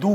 2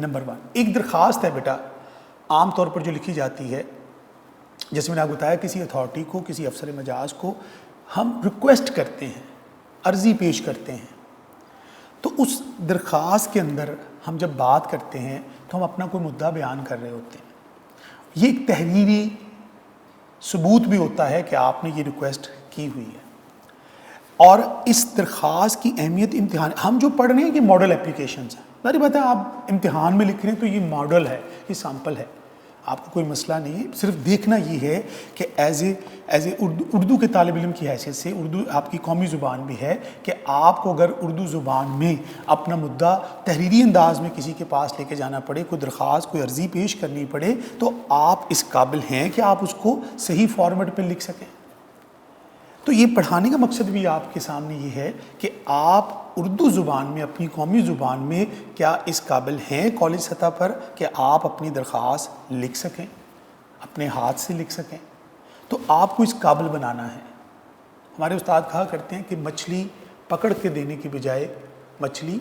number 1 ایک درخواست ہے بیٹا عام طور پر جو لکھی جاتی ہے، جیسے میں نے آپ کو بتایا کسی اتھارٹی کو، کسی افسر مجاز کو ہم ریکویسٹ کرتے ہیں، عرضی پیش کرتے ہیں، تو اس درخواست کے اندر ہم جب بات کرتے ہیں تو ہم اپنا کوئی مدعا بیان کر رہے ہوتے ہیں. یہ ایک تحریری ثبوت بھی ہوتا ہے کہ آپ نے یہ ریکویسٹ کی ہوئی ہے. اور اس درخواست کی اہمیت امتحان، ہم جو پڑھ رہے ہیں کہ ماڈل اپلیکیشنز ہیں، ظاہر بات ہے آپ امتحان میں لکھ رہے ہیں تو یہ ماڈل ہے، یہ سیمپل ہے، آپ کو کوئی مسئلہ نہیں ہے. صرف دیکھنا یہ ہے کہ ایز اے اردو کے طالب علم کی حیثیت سے، اردو آپ کی قومی زبان بھی ہے، کہ آپ کو اگر اردو زبان میں اپنا مدعا تحریری انداز میں کسی کے پاس لے کے جانا پڑے، کوئی درخواست، کوئی عرضی پیش کرنی پڑے، تو آپ اس قابل ہیں کہ آپ اس کو صحیح فارمیٹ پہ لکھ سکیں. تو یہ پڑھانے کا مقصد بھی آپ کے سامنے یہ ہے کہ آپ اردو زبان میں، اپنی قومی زبان میں کیا اس قابل ہیں کالج سطح پر کہ آپ اپنی درخواست لکھ سکیں، اپنے ہاتھ سے لکھ سکیں. تو آپ کو اس قابل بنانا ہے. ہمارے استاد کہا کرتے ہیں کہ مچھلی پکڑ کے دینے کی بجائے مچھلی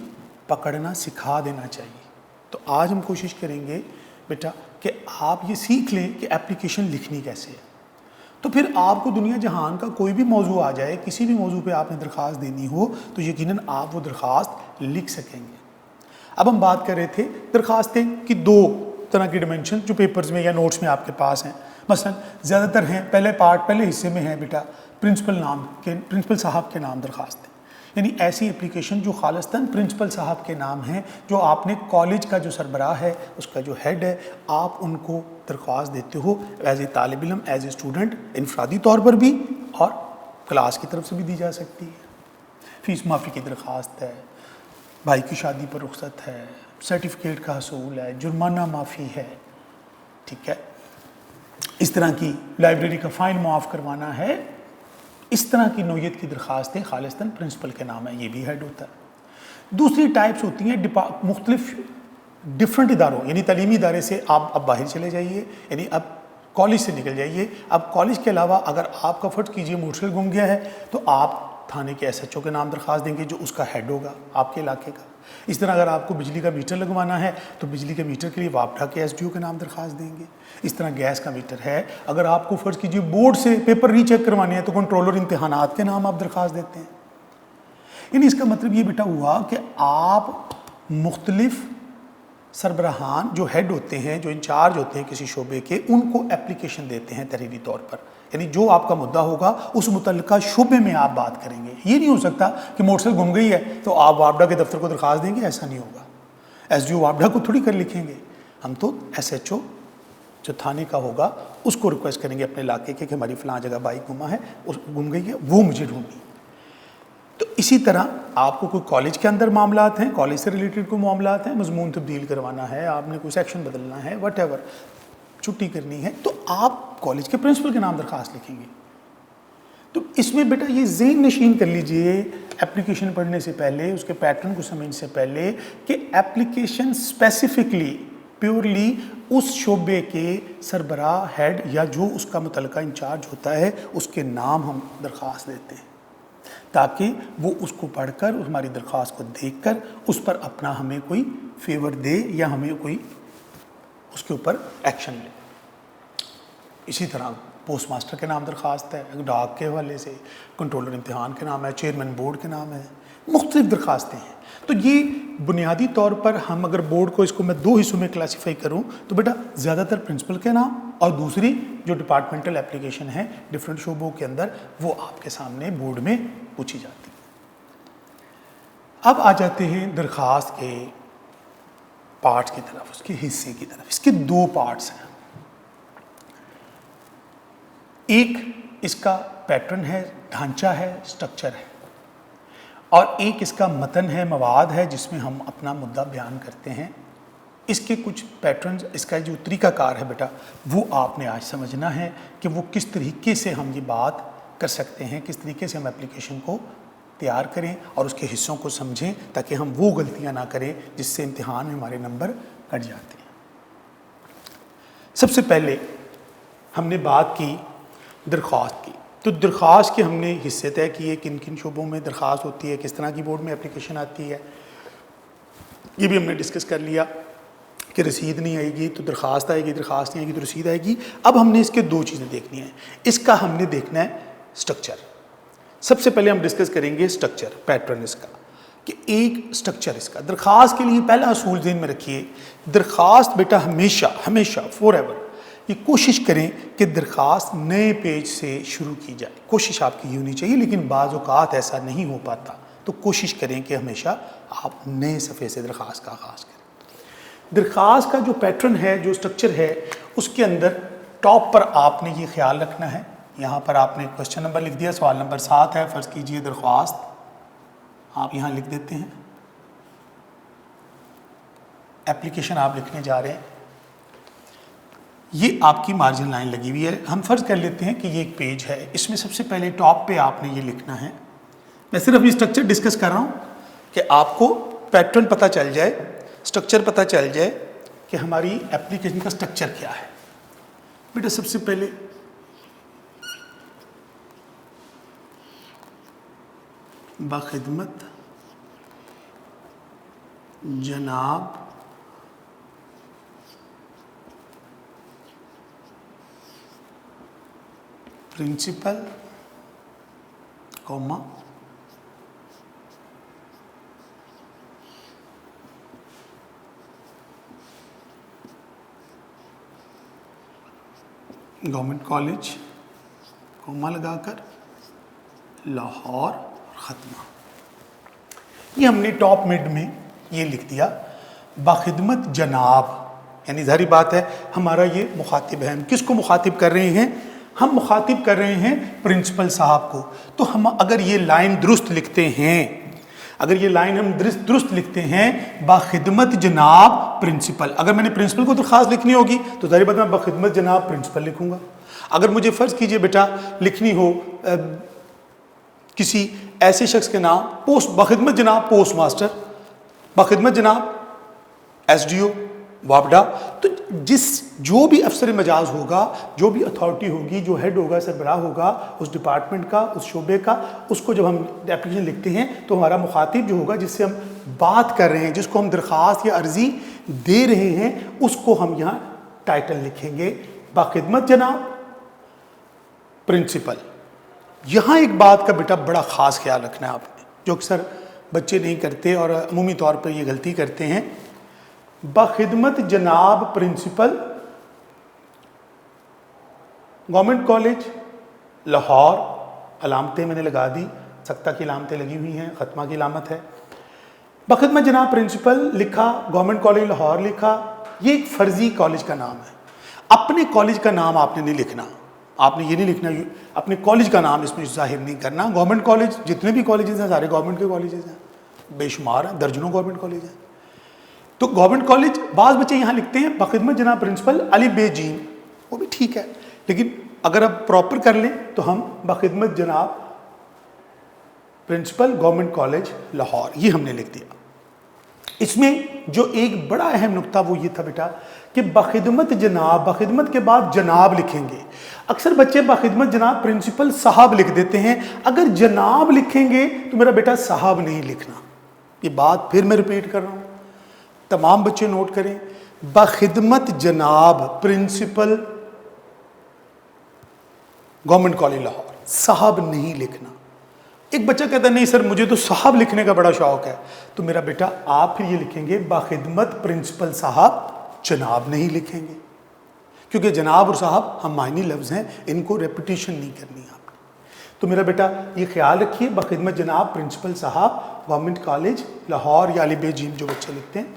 پکڑنا سکھا دینا چاہیے. تو آج ہم کوشش کریں گے بیٹا کہ آپ یہ سیکھ لیں کہ اپلیکیشن لکھنی کیسے ہے. تو پھر آپ کو دنیا جہان کا کوئی بھی موضوع آ جائے، کسی بھی موضوع پہ آپ نے درخواست دینی ہو تو یقیناً آپ وہ درخواست لکھ سکیں گے. اب ہم بات کر رہے تھے درخواستیں کی 2 طرح کی ڈیمنشن جو پیپرز میں یا نوٹس میں آپ کے پاس ہیں. مثلا زیادہ تر ہیں، پہلے حصے میں ہیں بیٹا پرنسپل صاحب کے نام درخواست ہے، یعنی ایسی اپلیکیشن جو خالصتاً پرنسپل صاحب کے نام ہیں، جو آپ نے کالج کا جو سربراہ ہے، اس کا جو ہیڈ ہے، آپ ان کو درخواست دیتے ہو ایز اے طالب علم، ایز اے اسٹوڈنٹ، انفرادی طور پر بھی اور کلاس کی طرف سے بھی دی جا سکتی ہے. فیس معافی کی درخواست ہے، بھائی کی شادی پر رخصت ہے، سرٹیفکیٹ کا حصول ہے، جرمانہ معافی ہے، ٹھیک ہے، اس طرح کی لائبریری کا فائن معاف کروانا ہے. اس طرح کی نوعیت کی درخواستیں خالصتاً پرنسپل کے نام ہے، یہ بھی ہیڈ ہوتا ہے. دوسری ٹائپس ہوتی ہیں مختلف ڈفرینٹ اداروں، یعنی تعلیمی ادارے سے آپ اب باہر چلے جائیے، یعنی اب کالج سے نکل جائیے. اب کالج کے علاوہ اگر آپ کا فرض کیجئے موٹر سائیکل گم گیا ہے تو آپ تھانے کے ایس ایچ او کے نام درخواست دیں گے جو اس کا ہیڈ ہوگا آپ کے علاقے کا. اس طرح اگر آپ کو بجلی کا میٹر لگوانا ہے تو بجلی کے میٹر کے لیے واپڈا کے ایس ڈی او کے نام درخواست دیں گے. اس طرح گیس کا میٹر ہے، اگر آپ کو فرض کیجئے بورڈ سے پیپر ری چیک کروانے ہیں تو کنٹرولر امتحانات کے نام آپ درخواست دیتے ہیں. یعنی اس کا مطلب یہ بیٹا ہوا کہ آپ مختلف سربراہان جو ہیڈ ہوتے ہیں، جو انچارج ہوتے ہیں کسی شعبے کے، ان کو اپلیکیشن دیتے ہیں تحریری طور پر. یعنی جو آپ کا مدعا ہوگا اس متعلقہ شعبے میں آپ بات کریں گے. یہ نہیں ہو سکتا کہ موٹر سائیکل گم گئی ہے تو آپ واپڈا کے دفتر کو درخواست دیں گے، ایسا نہیں ہوگا. ایس ڈی او واپڈا کو تھوڑی کر لکھیں گے، ہم تو ایس ایچ او جو تھانے کا ہوگا اس کو ریکویسٹ کریں گے اپنے علاقے کے کہ ہماری فلاں جگہ بائک گم گئی ہے، وہ مجھے ڈھونڈی. تو اسی طرح آپ کو کوئی کالج کے اندر معاملات ہیں، کالج سے ریلیٹڈ کوئی معاملات ہیں، مضمون تبدیل کروانا ہے، آپ نے کوئی سیکشن بدلنا ہے، وٹ ایور، چھٹی کرنی ہے، تو آپ کالج کے پرنسپل کے نام درخواست لکھیں گے. تو اس میں بیٹا یہ ذہن نشین کر لیجئے اپلیکیشن پڑھنے سے پہلے، اس کے پیٹرن کو سمجھنے سے پہلے، کہ اپلیکیشن اسپیسیفکلی پیورلی اس شعبے کے سربراہ، ہیڈ یا جو اس کا متعلقہ انچارج ہوتا ہے اس کے نام ہم درخواست دیتے ہیں، تاکہ وہ اس کو پڑھ کر، ہماری درخواست کو دیکھ کر اس پر اپنا ہمیں کوئی فیور دے یا ہمیں کوئی اس کے اوپر ایکشن لے. اسی طرح پوسٹ ماسٹر کے نام درخواست ہے، ڈاک کے حوالے سے، کنٹرولر امتحان کے نام ہے، چیئرمین بورڈ کے نام ہے، مختلف درخواستیں ہیں. تو یہ بنیادی طور پر ہم اگر بورڈ کو اس کو میں 2 حصوں میں کلاسیفائی کروں تو بیٹا زیادہ تر پرنسپل کے نام اور دوسری جو ڈپارٹمنٹل اپلیکیشن ہے ڈفرینٹ شعبوں کے اندر وہ آپ کے سامنے بورڈ میں پوچھی جاتی ہے. اب آ جاتے ہیں درخواست کے پارٹس کی طرف، اس کے حصے کی طرف. اس کے 2 پارٹس ہیں. ایک اس کا پیٹرن ہے، ڈھانچہ ہے، سٹرکچر ہے، اور ایک اس کا متن ہے، مواد ہے جس میں ہم اپنا مدعا بیان کرتے ہیں. اس کے کچھ پیٹرنز، اس کا جو طریقہ کار ہے بیٹا وہ آپ نے آج سمجھنا ہے کہ وہ کس طریقے سے ہم یہ بات کر سکتے ہیں، کس طریقے سے ہم اپلیکیشن کو تیار کریں اور اس کے حصوں کو سمجھیں تاکہ ہم وہ غلطیاں نہ کریں جس سے امتحان میں ہمارے نمبر کٹ جاتے ہیں. سب سے پہلے ہم نے بات کی درخواست کی. تو درخواست کے ہم نے حصے طے کیے، کن کن شعبوں میں درخواست ہوتی ہے، کس طرح کی بورڈ میں اپلیکیشن آتی ہے، یہ بھی ہم نے ڈسکس کر لیا. کہ رسید نہیں آئے گی تو درخواست آئے گی، درخواست نہیں آئے گی تو رسید آئے گی. اب ہم نے اس کے دو چیزیں دیکھنی ہیں. اس کا ہم نے دیکھنا ہے سٹرکچر. سب سے پہلے ہم ڈسکس کریں گے سٹرکچر، پیٹرن اس کا، کہ ایک سٹرکچر اس کا. درخواست کے لیے پہلا اصول ذہن میں رکھیے، درخواست بیٹا ہمیشہ ہمیشہ فور ایور یہ کوشش کریں کہ درخواست نئے پیج سے شروع کی جائے. کوشش آپ کی یہ ہونی چاہیے، لیکن بعض اوقات ایسا نہیں ہو پاتا، تو کوشش کریں کہ ہمیشہ آپ نئے صفحے سے درخواست کا آغاز کریں. درخواست کا جو پیٹرن ہے، جو سٹرکچر ہے، اس کے اندر ٹاپ پر آپ نے یہ خیال رکھنا ہے. یہاں پر آپ نے کوشچن نمبر لکھ دیا، سوال نمبر 7 ہے. فرض کیجئے درخواست آپ یہاں لکھ دیتے ہیں، اپلیکیشن آپ لکھنے جا رہے ہیں. یہ آپ کی مارجن لائن لگی ہوئی ہے. ہم فرض کر لیتے ہیں کہ یہ ایک پیج ہے، اس میں سب سے پہلے ٹاپ پہ آپ نے یہ لکھنا ہے. میں صرف یہ سٹرکچر ڈسکس کر رہا ہوں کہ آپ کو پیٹرن پتہ چل جائے، سٹرکچر پتہ چل جائے کہ ہماری اپلیکیشن کا سٹرکچر کیا ہے. بیٹا سب سے پہلے بخدمت جناب پرنسپل کوما گورنمنٹ کالج کوما لگا کر لاہور ختمہ. یہ ہم نے ٹاپ مڈ میں یہ لکھ دیا بخدمت جناب، یعنی ظاہری بات ہے ہمارا یہ مخاطب ہے. ہم کس کو مخاطب کر رہے ہیں؟ ہم مخاطب کر رہے ہیں پرنسپل صاحب کو. تو ہم اگر یہ لائن درست لکھتے ہیں، اگر یہ لائن ہم درست لکھتے ہیں بخدمت جناب پرنسپل، اگر میں نے پرنسپل کو درخواست لکھنی ہوگی تو ظاہر بات میں بخدمت جناب پرنسپل لکھوں گا. اگر مجھے فرض کیجئے بیٹا لکھنی ہو کسی ایسے شخص کے نام، بخدمت جناب پوسٹ ماسٹر، بخدمت جناب ایس ڈی او وابڈا، تو جو بھی افسر مجاز ہوگا، جو بھی اتھارٹی ہوگی، جو ہیڈ ہوگا، سربراہ ہوگا اس ڈپارٹمنٹ کا، اس شعبے کا، اس کو جب ہم اپلیکیشن لکھتے ہیں تو ہمارا مخاطب جو ہوگا، جس سے ہم بات کر رہے ہیں، جس کو ہم درخواست یا عرضی دے رہے ہیں، اس کو ہم یہاں ٹائٹل لکھیں گے بخدمت جناب پرنسپل. یہاں ایک بات کا بیٹا بڑا خاص خیال رکھنا ہے آپ نے، جو اکثر بچے نہیں کرتے اور عمومی طور پر یہ غلطی کرتے ہیں. بخدمت جناب پرنسپل گورنمنٹ کالج لاہور، علامتیں میں نے لگا دی، سکتہ کی علامتیں لگی ہوئی ہیں، ختمہ کی علامت ہے. بخدمت جناب پرنسپل لکھا، گورنمنٹ کالج لاہور لکھا. یہ ایک فرضی کالج کا نام ہے. اپنے کالج کا نام آپ نے نہیں لکھنا، آپ نے یہ نہیں لکھنا اپنے کالج کا نام اس میں ظاہر نہیں کرنا. گورنمنٹ کالج جتنے بھی کالجز ہیں سارے گورنمنٹ کے کالجز ہیں، بے شمار ہیں، درجنوں گورنمنٹ کالج ہیں. تو گورنمنٹ کالج، بعض بچے یہاں لکھتے ہیں بخدمت جناب پرنسپل علی بے جیم، وہ بھی ٹھیک ہے، لیکن اگر آپ پراپر کر لیں تو ہم بخدمت جناب پرنسپل گورنمنٹ کالج لاہور، یہ ہم نے لکھ دیا. اس میں جو ایک بڑا اہم نقطہ وہ یہ تھا بیٹا کہ بخدمت جناب، بخدمت کے بعد جناب لکھیں گے. اکثر بچے بخدمت جناب پرنسپل صاحب لکھ دیتے ہیں. اگر جناب لکھیں گے تو میرا بیٹا صاحب نہیں لکھنا. یہ بات پھر میں ریپیٹ کر رہا ہوں، تمام بچے نوٹ کریں. بخدمت جناب پرنسپل گورنمنٹ کالج لاہور، صاحب نہیں لکھنا. ایک بچہ کہتا ہے نہیں سر مجھے تو صاحب لکھنے کا بڑا شوق ہے، تو میرا بیٹا آپ پھر یہ لکھیں گے بخدمت پرنسپل صاحب، جناب نہیں لکھیں گے، کیونکہ جناب اور صاحب ہم معنی لفظ ہیں، ان کو ریپیٹیشن نہیں کرنی آپ نے. تو میرا بیٹا یہ خیال رکھیے بخدمت جناب پرنسپل صاحب گورنمنٹ کالج لاہور یا علی بے جیم جو بچے لکھتے ہیں.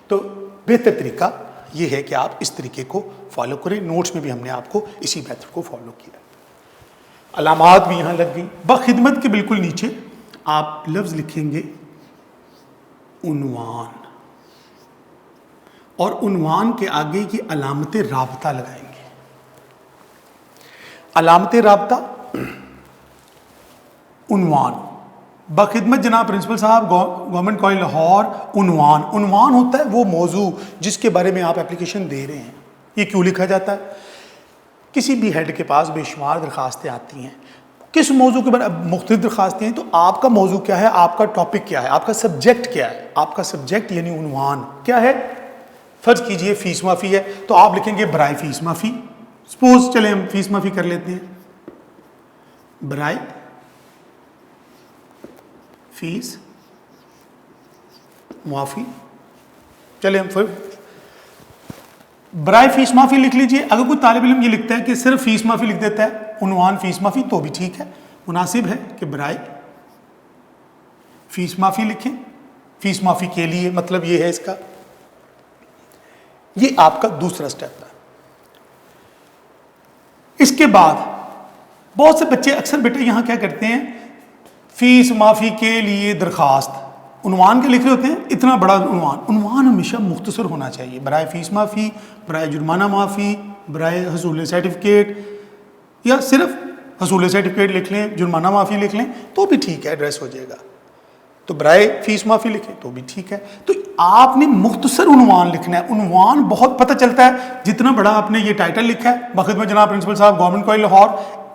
تو بہتر طریقہ یہ ہے کہ آپ اس طریقے کو فالو کریں. نوٹس میں بھی ہم نے آپ کو اسی میتھڈ کو فالو کیا. علامات بھی یہاں لگ گئی. بخدمت کے بالکل نیچے آپ لفظ لکھیں گے عنوان، اور عنوان کے آگے کی علامت رابطہ لگائیں گے. علامت رابطہ عنوان، بخدمت جناب پرنسپل صاحب گورنمنٹ کالج لاہور. عنوان، عنوان ہوتا ہے وہ موضوع جس کے بارے میں آپ اپلیکیشن دے رہے ہیں. یہ کیوں لکھا جاتا ہے؟ کسی بھی ہیڈ کے پاس بے شمار درخواستیں آتی ہیں، کس موضوع کے بارے میں مختلف درخواستیں ہیں، تو آپ کا موضوع کیا ہے، آپ کا ٹاپک کیا ہے، آپ کا سبجیکٹ کیا ہے. آپ کا سبجیکٹ یعنی عنوان کیا ہے؟ فرض کیجئے فیس معافی ہے تو آپ لکھیں گے برائے فیس معافی. سپوز چلیں ہم فیس معافی کر لیتے ہیں, برائے فیس معافی. چلیں ہم برائے فیس معافی لکھ لیجئے. اگر کوئی طالب علم یہ لکھتا ہے کہ صرف فیس معافی لکھ دیتا ہے, عنوان فیس معافی, تو بھی ٹھیک ہے, مناسب ہے کہ برائے فیس معافی لکھیں. فیس معافی کے لیے مطلب یہ ہے اس کا. یہ آپ کا دوسرا سٹیپ ہے. اس کے بعد بہت سے بچے اکثر بیٹے یہاں کیا کرتے ہیں, فیس معافی کے لیے درخواست عنوان کے لکھ رہے ہوتے ہیں, اتنا بڑا عنوان ہمیشہ مختصر ہونا چاہیے. برائے فیس معافی, برائے جرمانہ معافی, برائے حصول سرٹیفکیٹ, یا صرف حصول سرٹیفکیٹ لکھ لیں, جرمانہ معافی لکھ لیں تو بھی ٹھیک ہے, ایڈریس ہو جائے گا. تو برائے فیس معافی لکھیں تو بھی ٹھیک ہے. تو آپ نے مختصر عنوان لکھنا ہے. عنوان بہت پتہ چلتا ہے, جتنا بڑا آپ نے یہ ٹائٹل لکھا ہے بخدمت جناب پرنسپل صاحب گورنمنٹ کالج لاہور,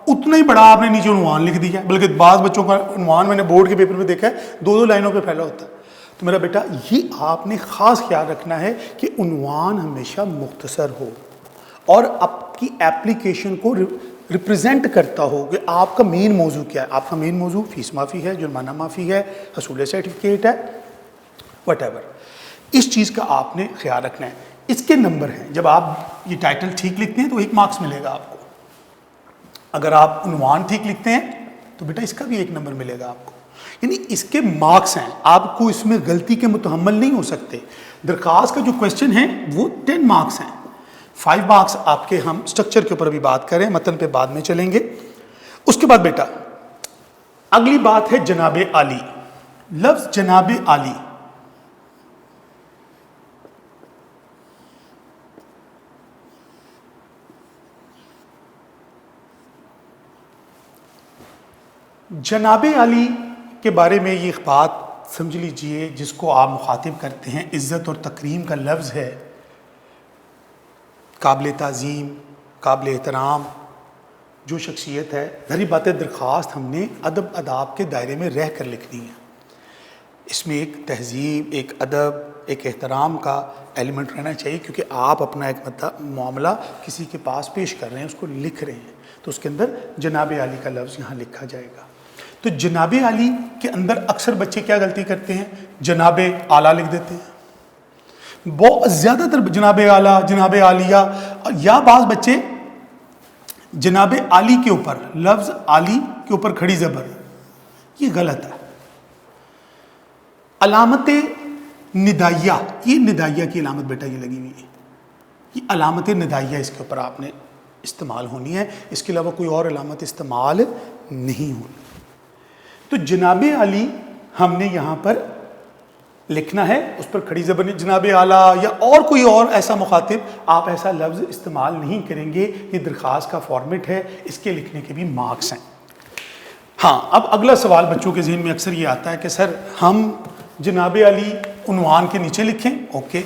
اتنا ہی بڑا آپ نے نیچے عنوان لکھ دیا ہے. بلکہ بعض بچوں کا عنوان میں نے بورڈ کے پیپر میں دیکھا ہے 2 لائنوں پہ پھیلا ہوتا ہے. تو میرا بیٹا یہ آپ نے خاص خیال رکھنا ہے کہ عنوان ہمیشہ مختصر ہو اور آپ کی ایپلیکیشن کو ریپرزینٹ کرتا ہو کہ آپ کا مین موضوع کیا ہے. آپ کا مین موضوع فیس معافی ہے, جرمانہ معافی ہے, حصول سرٹیفکیٹ ہے, وٹ ایور. اس چیز کا آپ نے خیال رکھنا ہے. اس کے نمبر ہیں. جب آپ یہ ٹائٹل ٹھیک لکھتے ہیں تو 1 مارکس ملے گا آپ کو. اگر آپ عنوان ٹھیک لکھتے ہیں تو بیٹا اس کا بھی 1 نمبر ملے گا آپ کو. یعنی اس کے مارکس ہیں, آپ کو اس میں غلطی کے متحمل نہیں ہو سکتے. درخواست کا جو کوشچن ہے وہ 10 مارکس ہیں. 5 مارکس آپ کے, ہم سٹرکچر کے اوپر بھی بات کریں, متن پہ بعد میں چلیں گے. اس کے بعد بیٹا اگلی بات ہے جناب عالی. لفظ جناب عالی جناب عالی کے بارے میں یہ بات سمجھ لیجئے, جس کو آپ مخاطب کرتے ہیں, عزت اور تکریم کا لفظ ہے, قابل تعظیم, قابل احترام جو شخصیت ہے. ظاہری بات ہے درخواست ہم نے ادب آداب کے دائرے میں رہ کر لکھنی ہے. اس میں ایک تہذیب, ایک ادب, ایک احترام کا ایلیمنٹ رہنا چاہیے, کیونکہ آپ اپنا ایک معاملہ کسی کے پاس پیش کر رہے ہیں, اس کو لکھ رہے ہیں, تو اس کے اندر جناب عالی کا لفظ یہاں لکھا جائے گا. تو جناب عالی کے اندر اکثر بچے کیا غلطی کرتے ہیں, جناب اعلیٰ لکھ دیتے ہیں. بہت زیادہ تر جناب اعلیٰ, جناب عالیہ, یا بعض بچے جناب عالی کے اوپر لفظ عالی کے اوپر کھڑی زبر, یہ غلط ہے. علامت ندائیہ, یہ ندائیہ کی علامت بیٹا یہ لگی ہوئی ہے, یہ علامت ندائیہ اس کے اوپر آپ نے استعمال ہونی ہے. اس کے علاوہ کوئی اور علامت استعمال نہیں ہونی. تو جناب عالی ہم نے یہاں پر لکھنا ہے, اس پر کھڑی زبر نہیں. جناب اعلیٰ یا اور کوئی اور ایسا مخاطب, آپ ایسا لفظ استعمال نہیں کریں گے. یہ درخواست کا فارمیٹ ہے, اس کے لکھنے کے بھی مارکس ہیں. ہاں, اب اگلا سوال بچوں کے ذہن میں اکثر یہ آتا ہے کہ سر ہم جناب عالی عنوان کے نیچے لکھیں. اوکے,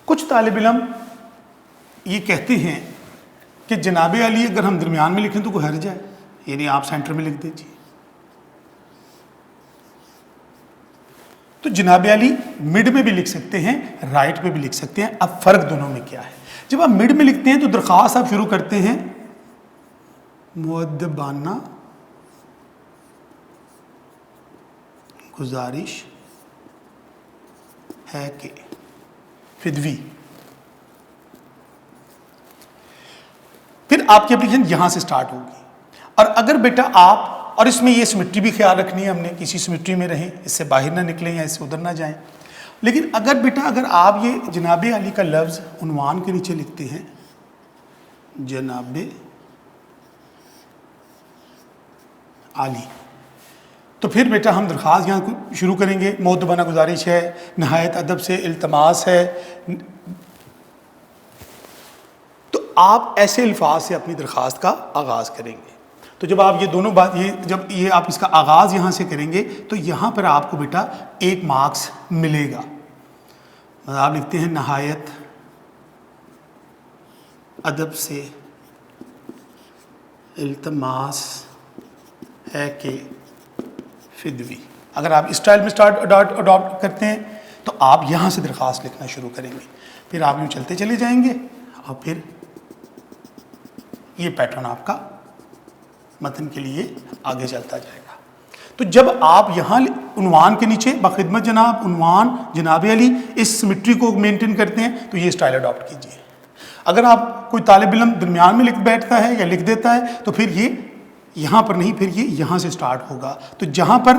کچھ طالب علم یہ کہتے ہیں کہ جناب عالی اگر ہم درمیان میں لکھیں تو کوئی حرج ہے, یعنی آپ سینٹر میں لکھ دیجیے. تو جناب عالی مڈ میں بھی لکھ سکتے ہیں, رائٹ پہ بھی لکھ سکتے ہیں. اب فرق دونوں میں کیا ہے؟ جب آپ مڈ میں لکھتے ہیں تو درخواست آپ شروع کرتے ہیں مؤدبانہ گزارش ہے کہ فدوی, پھر آپ کی اپلیکیشن یہاں سے سٹارٹ ہوگی. اور اگر بیٹا آپ, اور اس میں یہ سمیٹری بھی خیال رکھنی ہے ہم نے, کسی سمیٹری میں رہیں, اس سے باہر نہ نکلیں یا اس سے ادھر نہ جائیں. لیکن اگر بیٹا اگر آپ یہ جناب عالی کا لفظ عنوان کے نیچے لکھتے ہیں جناب عالی, تو پھر بیٹا ہم درخواست یہاں شروع کریں گے. مؤدبانہ گزارش ہے, نہایت ادب سے التماس ہے. تو آپ ایسے الفاظ سے اپنی درخواست کا آغاز کریں گے. تو جب آپ یہ دونوں بات, جب یہ آپ اس کا آغاز یہاں سے کریں گے تو یہاں پر آپ کو بیٹا 1 مارکس ملے گا. آپ لکھتے ہیں نہایت ادب سے التماس ہے کہ فدوی. اگر آپ اسٹائل میں اڈاپٹ کرتے ہیں تو آپ یہاں سے درخواست لکھنا شروع کریں گے، پھر آپ یوں چلتے چلے جائیں گے اور پھر یہ پیٹرن آپ کا متن کے لیے آگے چلتا جائے گا۔ تو جب آپ یہاں عنوان کے نیچے بخدمت جناب عنوان جناب علی اس سمیٹری کو مینٹین کرتے ہیں تو یہ سٹائل اڈاپٹ کیجئے۔ اگر آپ کوئی طالب علم درمیان میں لکھ بیٹھتا ہے یا لکھ دیتا ہے تو پھر یہ یہاں پر نہیں، پھر یہ یہاں سے سٹارٹ ہوگا۔ تو جہاں پر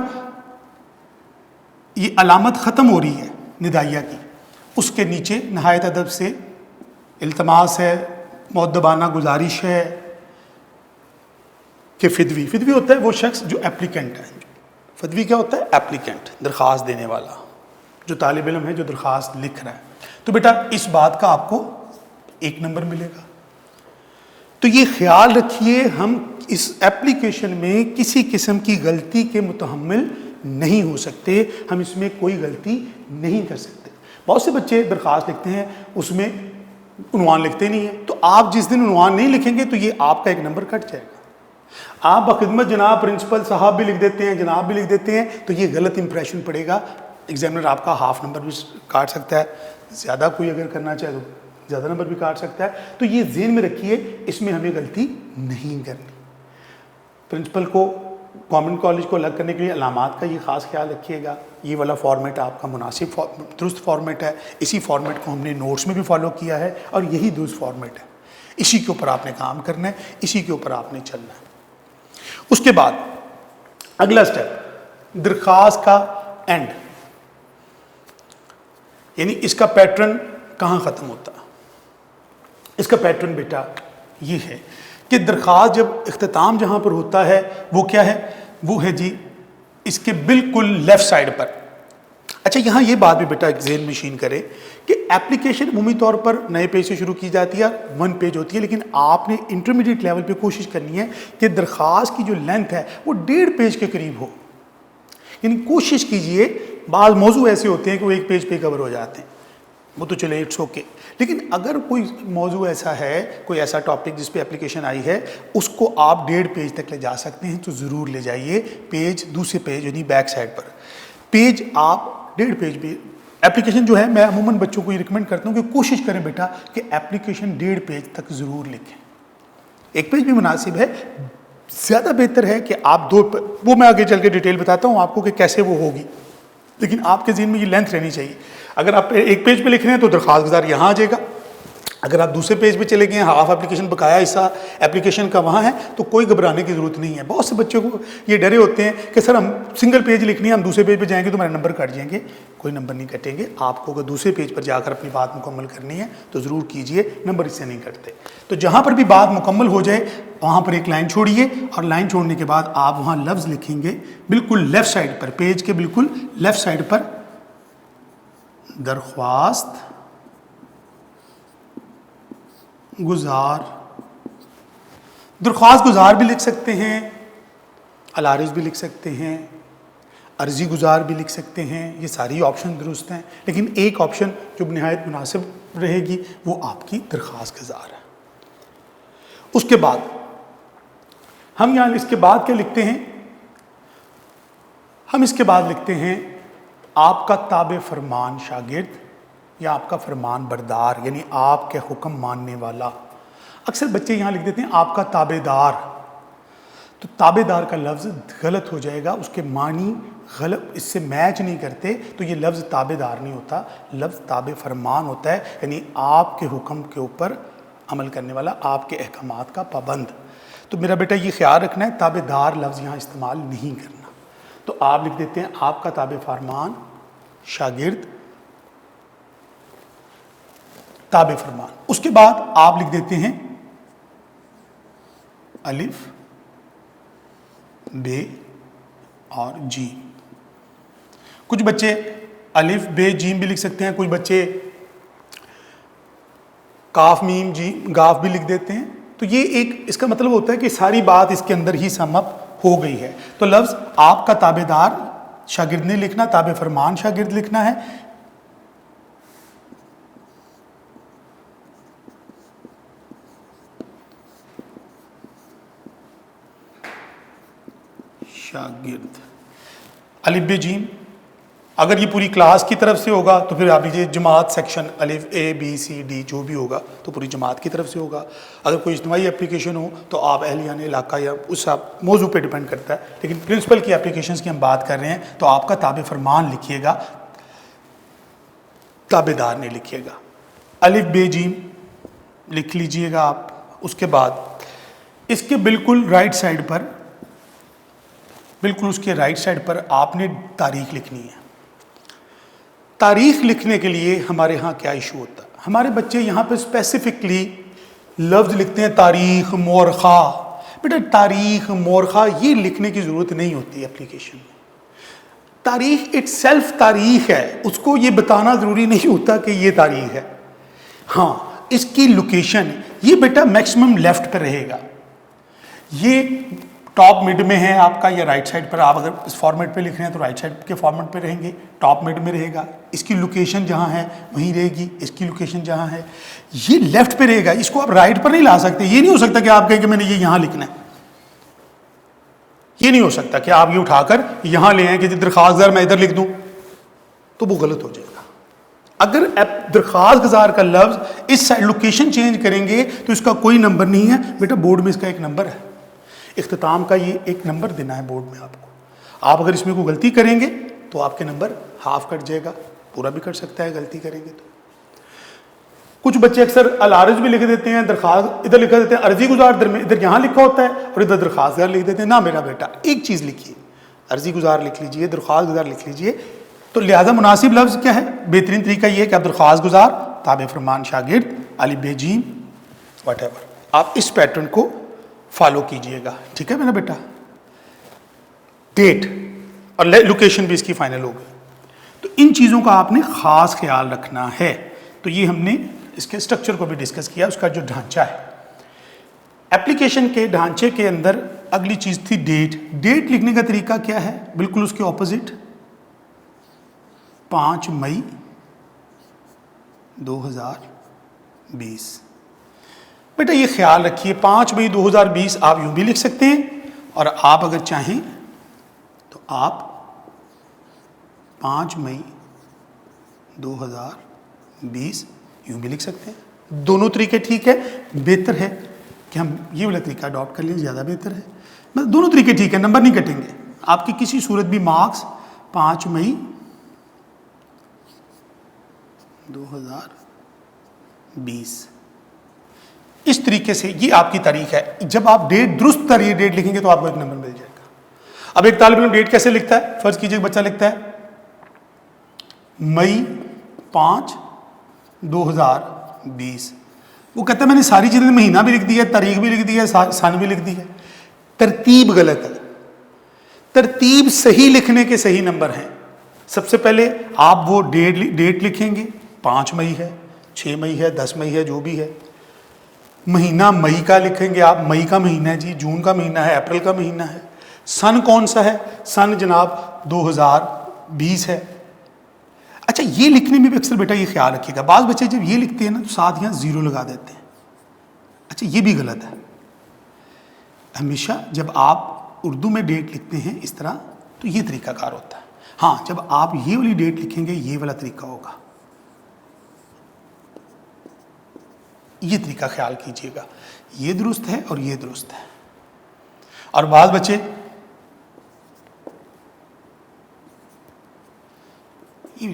یہ علامت ختم ہو رہی ہے ندائیہ کی، اس کے نیچے نہایت ادب سے التماس ہے، مؤدبانہ گزارش ہے کہ فدوی ہوتا ہے وہ شخص جو اپلیکنٹ ہے۔ فدوی کیا ہوتا ہے؟ اپلیکنٹ، درخواست دینے والا، جو طالب علم ہے جو درخواست لکھ رہا ہے۔ تو بیٹا اس بات کا آپ کو 1 نمبر ملے گا۔ تو یہ خیال رکھیے ہم اس ایپلیکیشن میں کسی قسم کی غلطی کے متحمل نہیں ہو سکتے، ہم اس میں کوئی غلطی نہیں کر سکتے۔ بہت سے بچے درخواست لکھتے ہیں اس میں عنوان لکھتے نہیں ہیں، تو آپ جس دن عنوان نہیں لکھیں گے تو یہ آپ کا 1 نمبر کٹ جائے گا۔ آپ بخدمت جناب پرنسپل صاحب بھی لکھ دیتے ہیں، جناب بھی لکھ دیتے ہیں، تو یہ غلط امپریشن پڑے گا، ایگزامنر آپ کا ½ نمبر بھی کاٹ سکتا ہے، زیادہ کوئی اگر کرنا چاہے تو زیادہ نمبر بھی کاٹ سکتا ہے۔ تو یہ ذہن میں رکھیے اس میں ہمیں غلطی نہیں کرنی۔ پرنسپل کو گورنمنٹ کالج کو الگ کرنے کے لیے علامات کا یہ خاص خیال رکھیے گا، یہ والا فارمیٹ آپ کا مناسب درست فارمیٹ ہے، اسی فارمیٹ کو ہم نے نوٹس میں بھی فالو کیا ہے اور یہی درست فارمیٹ ہے، اسی کے اوپر آپ نے کام کرنا ہے، اسی کے اوپر آپ نے چلنا ہے۔ اس کے بعد اگلا سٹیپ درخواست کا اینڈ، یعنی اس کا پیٹرن کہاں ختم ہوتا ہے۔ اس کا پیٹرن بیٹا یہ ہے کہ درخواست جب اختتام جہاں پر ہوتا ہے وہ کیا ہے، وہ ہے جی اس کے بالکل لیفٹ سائڈ پر۔ اچھا یہاں یہ بات بھی بیٹا ایک ذہن نشین کرے کہ ایپلیکیشن عمومی طور پر نئے پیج سے شروع کی جاتی ہے، 1 پیج ہوتی ہے، لیکن آپ نے انٹرمیڈیٹ لیول پہ کوشش کرنی ہے کہ درخواست کی جو لینتھ ہے وہ 1.5 پیج کے قریب ہو، یعنی کوشش کیجئے۔ بعض موضوع ایسے ہوتے ہیں کہ وہ 1 پیج پہ کور ہو جاتے ہیں، وہ تو چلے اٹس اوکے، لیکن اگر کوئی موضوع ایسا ہے، کوئی ایسا ٹاپک جس پہ اپلیکیشن آئی ہے، اس کو آپ 1.5 پیج تک لے جا سکتے ہیں تو ضرور لے جائیے۔ پیج دوسرے پیج یعنی بیک سائڈ پر پیج آپ 1.5 پیج بھی اپلیکیشن جو ہے، میں عموماً بچوں کو یہ ریکمینڈ کرتا ہوں کہ کوشش کریں بیٹا کہ اپلیکیشن 1.5 پیج تک ضرور لکھیں۔ 1 پیج بھی مناسب ہے، زیادہ بہتر ہے کہ آپ 2 وہ میں آگے چل کے ڈیٹیل بتاتا ہوں آپ کو کہ کیسے وہ ہوگی، لیکن آپ کے ذہن میں یہ لینتھ رہنی چاہیے۔ اگر آپ 1 پیج پہ لکھ رہے ہیں تو درخواست گزار یہاں آ جائے گا، اگر آپ دوسرے پیج پہ چلے گئے ہیں، ہاف اپلیکیشن بقایا حصہ اپلیکیشن کا وہاں ہے، تو کوئی گھبرانے کی ضرورت نہیں ہے۔ بہت سے بچوں کو یہ ڈرے ہوتے ہیں کہ سر ہم سنگل پیج لکھنی ہے، ہم دوسرے پیج پہ جائیں گے تو ہمارے نمبر کٹ جائیں گے۔ کوئی نمبر نہیں کٹیں گے، آپ کو اگر دوسرے پیج پر جا کر اپنی بات مکمل کرنی ہے تو ضرور کیجئے، نمبر اس سے نہیں کٹتے۔ تو جہاں پر بھی بات مکمل ہو جائے وہاں پر ایک لائن چھوڑیے، اور لائن چھوڑنے کے بعد آپ وہاں لفظ لکھیں گے بالکل لیفٹ سائڈ پر، پیج کے بالکل لیفٹ سائڈ پر، درخواست گزار۔ درخواست گزار بھی لکھ سکتے ہیں، العارض بھی لکھ سکتے ہیں، عرضی گزار بھی لکھ سکتے ہیں، یہ ساری آپشن درست ہیں، لیکن ایک آپشن جو نہایت مناسب رہے گی وہ آپ کی درخواست گزار ہے۔ اس کے بعد ہم یہاں اس کے بعد کیا لکھتے ہیں، ہم اس کے بعد لکھتے ہیں آپ کا تابع فرمان شاگرد یا آپ کا فرمان بردار، یعنی آپ کے حکم ماننے والا۔ اکثر بچے یہاں لکھ دیتے ہیں آپ کا تابع دار، تو تابع دار کا لفظ غلط ہو جائے گا، اس کے معنی غلط اس سے میچ نہیں کرتے، تو یہ لفظ تابع دار نہیں ہوتا، لفظ تابع فرمان ہوتا ہے، یعنی آپ کے حکم کے اوپر عمل کرنے والا، آپ کے احکامات کا پابند۔ تو میرا بیٹا یہ خیال رکھنا ہے تابع دار لفظ یہاں استعمال نہیں کرنا، تو آپ لکھ دیتے ہیں آپ کا تابع فرمان شاگرد، تابع فرمان۔ اس کے بعد آپ لکھ دیتے ہیں الف بے اور جیم۔ کچھ بچے الف بے جیم بھی لکھ سکتے ہیں، کچھ بچے کاف میم جیم گاف بھی لکھ دیتے ہیں، تو یہ ایک اس کا مطلب ہوتا ہے کہ ساری بات اس کے اندر ہی سم اپ ہو گئی ہے۔ تو لفظ آپ کا تابع دار شاگرد نے لکھنا، تابع فرمان شاگرد لکھنا ہے، شاگرد الف بے جیم اگر یہ پوری کلاس کی طرف سے ہوگا تو پھر آپ لیجیے جماعت سیکشن الف اے بی سی ڈی جو بھی ہوگا تو پوری جماعت کی طرف سے ہوگا. اگر کوئی اجتماعی اپلیکیشن ہو تو آپ اہلیان علاقہ یا اس موضوع پہ ڈیپینڈ کرتا ہے. لیکن پرنسپل کی اپلیکیشنز کی ہم بات کر رہے ہیں تو آپ کا تابع فرمان لکھیے گا, تابع دار نہیں لکھیے گا. الف بے جیم لکھ لیجئے گا آپ. اس کے بعد اس کے بالکل رائٹ سائڈ پر, بالکل اس کے رائٹ سائڈ پر آپ نے تاریخ لکھنی ہے. تاریخ لکھنے کے لیے ہمارے ہاں کیا ایشو ہوتا ہے, ہمارے بچے یہاں پہ اسپیسیفکلی لفظ لکھتے ہیں تاریخ مورخہ. بیٹا تاریخ مورخہ یہ لکھنے کی ضرورت نہیں ہوتی اپلیکیشن میں. تاریخ اٹ سیلف تاریخ ہے, اس کو یہ بتانا ضروری نہیں ہوتا کہ یہ تاریخ ہے. ہاں اس کی لوکیشن یہ بیٹا میکسیمم لیفٹ پہ رہے گا. یہ ٹاپ مڈ میں ہے آپ کا یا رائٹ سائڈ پر. آپ اگر اس فارمیٹ پہ لکھ رہے ہیں تو رائٹ سائڈ کے فارمیٹ پہ رہیں گے, ٹاپ مڈ میں رہے گا. اس کی لوکیشن جہاں ہے وہیں رہے گی, اس کی لوکیشن جہاں ہے یہ لیفٹ پہ رہے گا. اس کو آپ رائٹ پر نہیں لا سکتے. یہ نہیں ہو سکتا کہ آپ کہیں کہ میں نے یہ یہاں لکھنا ہے. یہ نہیں ہو سکتا کہ آپ یہ اٹھا کر یہاں لے آئیں کہ درخواست گزار میں ادھر لکھ دوں, تو وہ غلط ہو جائے گا. اگر درخواست گزار کا لفظ اس سائڈ لوکیشن چینج کریں گے تو اس کا کوئی نمبر نہیں ہے بیٹا. بورڈ میں اس کا ایک نمبر ہے, اختتام کا یہ ایک نمبر دینا ہے بورڈ میں آپ کو. آپ اگر اس میں کوئی غلطی کریں گے تو آپ کے نمبر ہاف کٹ جائے گا. پورا بھی کٹ سکتا ہے غلطی کریں گے تو. کچھ بچے اکثر العارض بھی لکھ دیتے ہیں, درخواست ادھر لکھ دیتے ہیں, عرضی گزار ادھر یہاں لکھا ہوتا ہے اور ادھر درخواست گزار لکھ دیتے ہیں. نہ میرا بیٹا ایک چیز لکھیے, عرضی گزار لکھ لیجئے, درخواست گزار لکھ لیجئے. تو لہذا مناسب لفظ کیا ہے, بہترین طریقہ یہ ہے کہ آپ درخواست گزار, تابع فرمان شاگرد, الف بے جیم واٹ ایور, آپ اس پیٹرن کو فالو کیجئے گا. ٹھیک ہے میرا بیٹا. ڈیٹ اور لوکیشن بھی اس کی فائنل ہوگی. تو ان چیزوں کا آپ نے خاص خیال رکھنا ہے. تو یہ ہم نے اس کے اسٹرکچر کو بھی ڈسکس کیا, اس کا جو ڈھانچہ ہے. ایپلیکیشن کے ڈھانچے کے اندر اگلی چیز تھی ڈیٹ. ڈیٹ لکھنے کا طریقہ کیا ہے, بالکل اس کے اپوزٹ 5 مئی 2020. بیٹا یہ خیال رکھیے 5 مئی 2020 آپ یوں بھی لکھ سکتے ہیں, اور آپ اگر چاہیں تو آپ 5 مئی 2020 یوں بھی لکھ سکتے ہیں. دونوں طریقے ٹھیک ہے. بہتر ہے کہ ہم یہ والا طریقہ اڈاپٹ کر لیں, زیادہ بہتر ہے. مطلب دونوں طریقے ٹھیک ہے, نمبر نہیں کٹیں گے. آپ کی کسی صورت بھی مارکس 5 مئی 2020 اس طریقے سے, یہ آپ کی تاریخ ہے. جب آپ ڈیٹ درست تاریخ ڈیٹ لکھیں گے تو آپ کو ایک نمبر مل جائے گا. اب ایک طالب علم ڈیٹ کیسے لکھتا ہے, فرض کیجئے بچہ لکھتا ہے مئی 5 2020. وہ کہتا ہے میں نے ساری چیزیں مہینہ بھی لکھ دی ہے, تاریخ بھی لکھ دی ہے, سن بھی لکھ دی ہے. ترتیب غلط ہے. ترتیب صحیح لکھنے کے صحیح نمبر ہیں. سب سے پہلے آپ وہ ڈیٹ لکھیں گے, 5 مئی ہے, 6 مئی ہے, 10 مئی ہے, جو بھی ہے. مہینہ مئی کا لکھیں گے آپ, مئی کا مہینہ ہے جی, جون کا مہینہ ہے, اپریل کا مہینہ ہے. سن کون سا ہے, سن جناب 2020 ہے. اچھا یہ لکھنے میں بھی اکثر بیٹا یہ خیال رکھیے گا, بعض بچے جب یہ لکھتے ہیں نا تو ساتھ یہاں 0 لگا دیتے ہیں. اچھا یہ بھی غلط ہے. ہمیشہ جب آپ اردو میں ڈیٹ لکھتے ہیں اس طرح تو یہ طریقہ کار ہوتا ہے. ہاں جب آپ یہ والی ڈیٹ لکھیں گے یہ والا طریقہ ہوگا. یہ طریقہ خیال کیجئے گا, یہ درست ہے اور یہ درست ہے. اور بعض بچے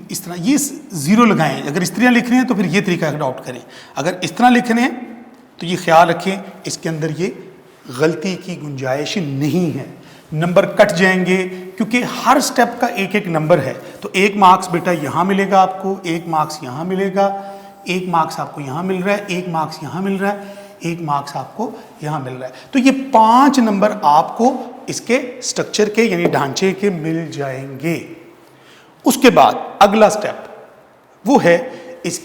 اس طرح یہ 0 لگائیں. اگر اس طرح لکھ رہے ہیں تو پھر یہ طریقہ اڈاپٹ کریں. اگر اس طرح لکھ رہے ہیں تو یہ خیال رکھیں اس کے اندر یہ غلطی کی گنجائش نہیں ہے. نمبر کٹ جائیں گے کیونکہ ہر سٹیپ کا ایک ایک نمبر ہے. تو 1 مارکس بیٹا یہاں ملے گا آپ کو, 1 مارکس یہاں ملے گا, 1 مارکس آپ کو یہاں مل رہا ہے, 1 مارکس یہاں مل رہا ہے, 1 مارکس آپ کو یہاں مل رہا ہے. تو یہ 5 نمبر آپ کو اس کے سٹرکچر کے یعنی ڈھانچے کے مل جائیں گے. اس کے بعد اگلا سٹیپ وہ ہے اس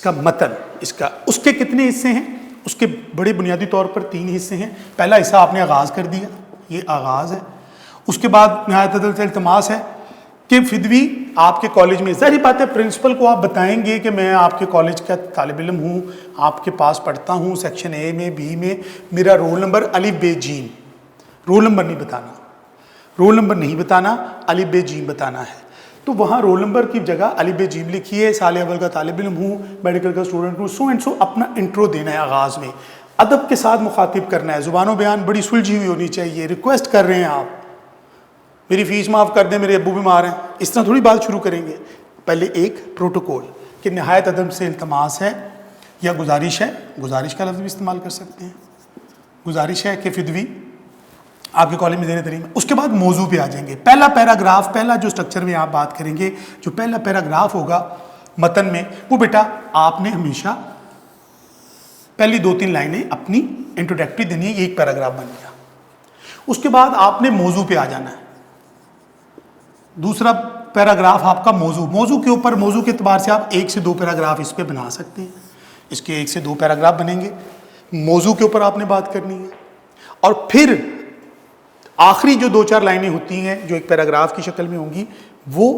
کا متن. اس کے کتنے حصے ہیں, اس کے بڑے بنیادی طور پر 3 حصے ہیں. پہلا حصہ آپ نے آغاز کر دیا, یہ آغاز ہے. اس کے بعد نہایت التماس ہے کہ فدوی آپ کے کالج میں, ظاہری بات ہے پرنسپل کو آپ بتائیں گے کہ میں آپ کے کالج کا طالب علم ہوں, آپ کے پاس پڑھتا ہوں سیکشن اے میں, بی میں, میرا رول نمبر الف بے جیم. رول نمبر نہیں بتانا, رول نمبر نہیں بتانا, الف بے جیم بتانا ہے. تو وہاں رول نمبر کی جگہ الف ب جیم لکھیے، سال اول کا طالب علم ہوں، میڈیکل کا اسٹوڈنٹ ہوں، سو اینڈ سو اپنا انٹرو دینا ہے آغاز میں، ادب کے ساتھ مخاطب کرنا ہے، زبان و بیان بڑی سلجھی ہوئی ہونی چاہیے، ریکویسٹ کر رہے ہیں آپ میری فیس معاف کر دیں، میرے ابو بیمار ہیں، اس طرح تھوڑی بات شروع کریں گے. پہلے ایک پروٹوکول کہ نہایت ادب سے التماس ہے یا گزارش ہے، گزارش کا لفظ بھی استعمال کر سکتے ہیں، گزارش ہے کہ فدوی آپ کے کالج میں زیر ترمیم. اس کے بعد موضوع پہ آ جائیں گے. پہلا پیراگراف، پہلا جو سٹرکچر میں آپ بات کریں گے، جو پہلا پیراگراف ہوگا متن میں، وہ بیٹا آپ نے ہمیشہ پہلی 2-3 لائنیں اپنی انٹروڈکٹری دینی ہے، یہ ایک پیراگراف بن گیا. اس کے بعد آپ نے موضوع پہ آ جانا ہے. دوسرا پیراگراف آپ کا موضوع کے اوپر، موضوع کے اعتبار سے آپ 1 سے 2 پیراگراف اس پہ بنا سکتے ہیں. اس کے 1 سے 2 پیراگراف بنیں گے، موضوع کے اوپر آپ نے بات کرنی ہے. اور پھر آخری جو 2-4 لائنیں ہوتی ہیں جو ایک پیراگراف کی شکل میں ہوں گی، وہ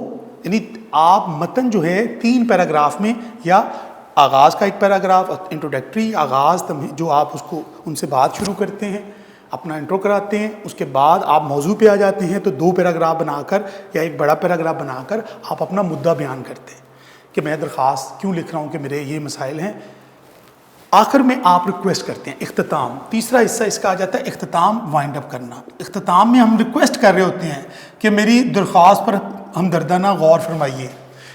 یعنی آپ متن جو ہے 3 پیراگراف میں، یا آغاز کا ایک پیراگراف انٹروڈکٹری آغاز جو آپ اس کو ان سے بات شروع کرتے ہیں، اپنا انٹرو کراتے ہیں، اس کے بعد آپ موضوع پہ آ جاتے ہیں، تو 2 پیراگراف بنا کر یا ایک بڑا پیراگراف بنا کر آپ اپنا مدعا بیان کرتے ہیں کہ میں درخواست کیوں لکھ رہا ہوں کہ میرے یہ مسائل ہیں. آخر میں آپ ریکویسٹ کرتے ہیں. اختتام، تیسرا حصہ اس کا آ جاتا ہے اختتام، وائنڈ اپ کرنا. اختتام میں ہم ریکویسٹ کر رہے ہوتے ہیں کہ میری درخواست پر ہمدردانہ غور فرمائیے،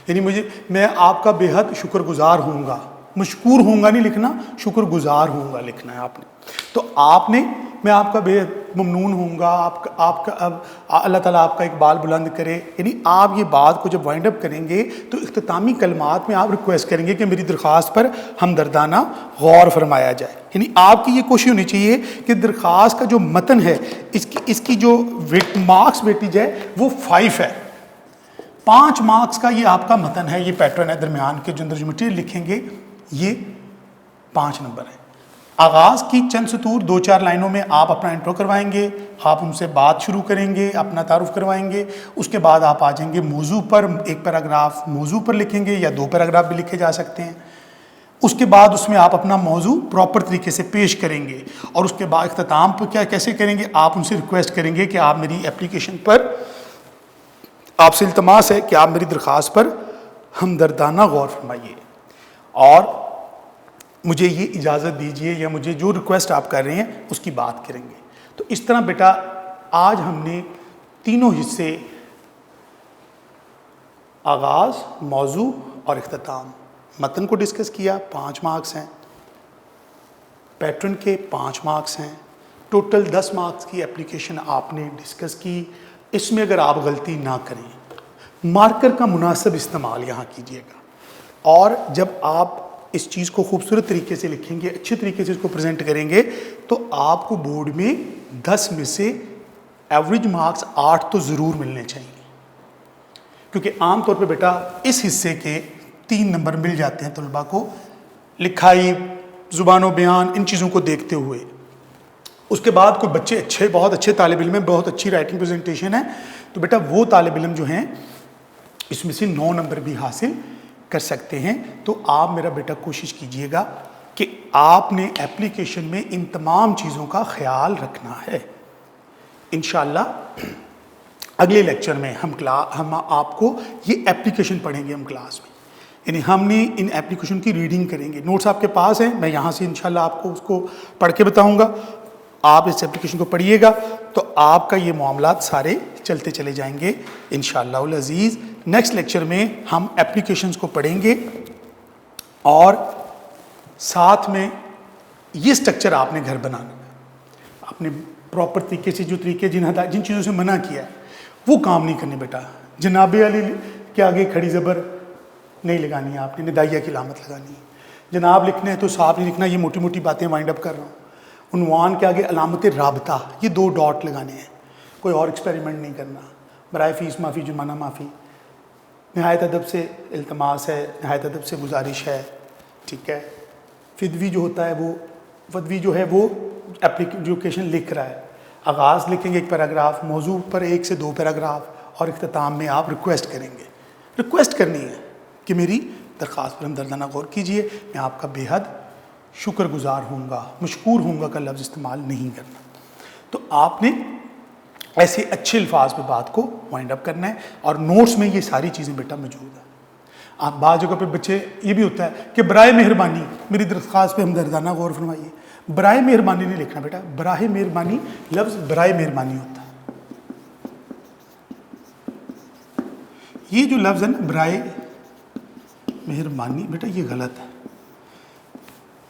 یعنی میں آپ کا بے حد شکر گزار ہوں گا. مشکور ہوں گا نہیں لکھنا، شکر گزار ہوں گا لکھنا ہے آپ نے. تو آپ نے میں آپ کا بے حد ممنون ہوں گا، آپ کا اللہ تعالیٰ آپ کا اقبال بلند کرے، یعنی آپ یہ بات کو جب وائنڈ اپ کریں گے تو اختتامی کلمات میں آپ ریکویسٹ کریں گے کہ میری درخواست پر ہمدردانہ غور فرمایا جائے. یعنی آپ کی یہ کوشش ہونی چاہیے کہ درخواست کا جو متن ہے اس کی جو مارکس ویٹیج ہے وہ 5 ہے. 5 مارکس کا یہ آپ کا متن ہے، یہ پیٹرن ہے درمیان کے جو اندر جو مٹیریل لکھیں گے یہ 5 نمبر ہے. آغاز کی چند سطور 2-4 لائنوں میں آپ اپنا انٹرو کروائیں گے، آپ ان سے بات شروع کریں گے، اپنا تعارف کروائیں گے. اس کے بعد آپ آ جائیں گے موضوع پر، ایک پیراگراف موضوع پر لکھیں گے یا 2 پیراگراف بھی لکھے جا سکتے ہیں. اس کے بعد اس میں آپ اپنا موضوع پراپر طریقے سے پیش کریں گے. اور اس کے بعد اختتام پر کیسے کریں گے، آپ ان سے ریکویسٹ کریں گے کہ آپ میری اپلیکیشن پر، آپ سے التماس ہے کہ آپ میری درخواست پر ہمدردانہ غور فرمائیے اور مجھے یہ اجازت دیجیے، یا مجھے جو ریکویسٹ آپ کر رہے ہیں اس کی بات کریں گے. تو اس طرح بیٹا آج ہم نے تینوں حصے، آغاز، موضوع اور اختتام، متن کو ڈسکس کیا. 5 مارکس ہیں، پیٹرن کے 5 مارکس ہیں، ٹوٹل 10 مارکس کی اپلیکیشن آپ نے ڈسکس کی. اس میں اگر آپ غلطی نہ کریں، مارکر کا مناسب استعمال یہاں کیجیے گا. اور جب آپ اس چیز کو خوبصورت طریقے سے لکھیں گے، اچھے طریقے سے اس کو پریزنٹ کریں گے، تو آپ کو بورڈ میں 10 میں سے ایوریج مارکس 8 تو ضرور ملنے چاہیے. کیونکہ عام طور پہ بیٹا اس حصے کے 3 نمبر مل جاتے ہیں طلباء کو، لکھائی، زبان و بیان، ان چیزوں کو دیکھتے ہوئے. اس کے بعد کوئی بچے اچھے، بہت اچھے طالب علم ہیں، بہت اچھی رائٹنگ پریزنٹیشن ہے، تو بیٹا وہ طالب علم جو ہیں اس میں سے 9 نمبر بھی حاصل کر سکتے ہیں. تو آپ میرا بیٹا کوشش کیجئے گا کہ آپ نے اپلیکیشن میں ان تمام چیزوں کا خیال رکھنا ہے. انشاءاللہ اگلے لیکچر میں ہم آپ کو یہ اپلیکیشن پڑھیں گے ہم کلاس میں، یعنی ہم نے ان اپلیکیشن کی ریڈنگ کریں گے. نوٹس آپ کے پاس ہیں، میں یہاں سے انشاءاللہ آپ کو اس کو پڑھ کے بتاؤں گا. آپ اس اپلیکیشن کو پڑھیے گا تو آپ کا یہ معاملات سارے چلتے چلے جائیں گے انشاءاللہ العزیز. نیکسٹ لیکچر میں ہم اپلیکیشنز کو پڑھیں گے اور ساتھ میں یہ سٹرکچر آپ نے گھر بنانا ہے. آپ نے پراپر طریقے سے جو طریقے جن چیزوں سے منع کیا ہے وہ کام نہیں کرنے بیٹا. جناب علی کے آگے کھڑی زبر نہیں لگانی ہے، آپ نے ندائیہ کی علامت لگانی ہے. جناب لکھنا ہے تو صاف نہیں لکھنا، یہ موٹی موٹی باتیں وائنڈ اپ کر رہا ہوں. عنوان کے آگے علامت رابطہ، یہ 2 ڈاٹ لگانے ہیں، کوئی اور ایکسپیریمنٹ نہیں کرنا. برائے فیس معافی، جرمانہ معافی. نہایت ادب سے التماس ہے، نہایت ادب سے گزارش ہے، ٹھیک ہے. فدوی جو ہوتا ہے وہ فدوی جو ہے وہ اپلیکیشن لکھ رہا ہے. آغاز لکھیں گے 1 پیراگراف، موضوع پر 1 سے 2 پیراگراف، اور اختتام میں آپ ریکویسٹ کریں گے. ریکویسٹ کرنی ہے کہ میری درخواست پر ہمدردانہ غور کیجئے، میں آپ کا بے حد شکر گزار ہوں گا، مشکور ہوں گا کا لفظ استعمال نہیں کرنا. تو آپ نے ایسے اچھے الفاظ پہ بات کو وائنڈ اپ کرنا ہے، اور نوٹس میں یہ ساری چیزیں بیٹا موجود ہیں۔ آپ بعض جگہ پہ بچے یہ بھی ہوتا ہے کہ برائے مہربانی، میری درخواست پہ ہمدردانہ غور فرمائیے، برائے مہربانی نہیں لکھنا بیٹا، براہ مہربانی لفظ برائے مہربانی ہوتا ہے۔ یہ جو لفظ ہے نا برائے مہربانی، بیٹا یہ غلط ہے،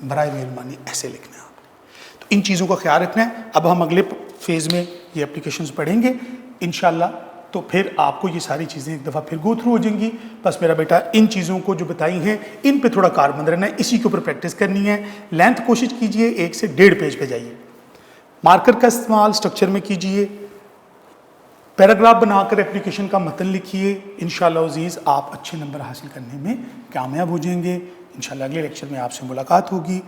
برائے مہربانی ایسے لکھنا ہے آپ۔ تو ان چیزوں کا خیال رکھنا ہے۔ اب ہم اگلے فیز میں یہ اپلیکیشنز پڑھیں گے انشاءاللہ، تو پھر آپ کو یہ ساری چیزیں ایک دفعہ پھر گو تھرو ہو جائیں گی۔ بس میرا بیٹا ان چیزوں کو جو بتائی ہیں ان پہ تھوڑا کاربند رہنا ہے، اسی کے اوپر پریکٹس کرنی ہے۔ لینتھ کوشش کیجئے 1 سے 1.5 پیج پہ جائیے، مارکر کا استعمال سٹرکچر میں کیجئے، پیراگراف بنا کر اپلیکیشن کا متن لکھیے۔ انشاءاللہ عزیز آپ اچھے نمبر حاصل کرنے میں کامیاب ہو جائیں گے۔ انشاءاللہ اگلے لیکچر میں آپ سے ملاقات ہوگی۔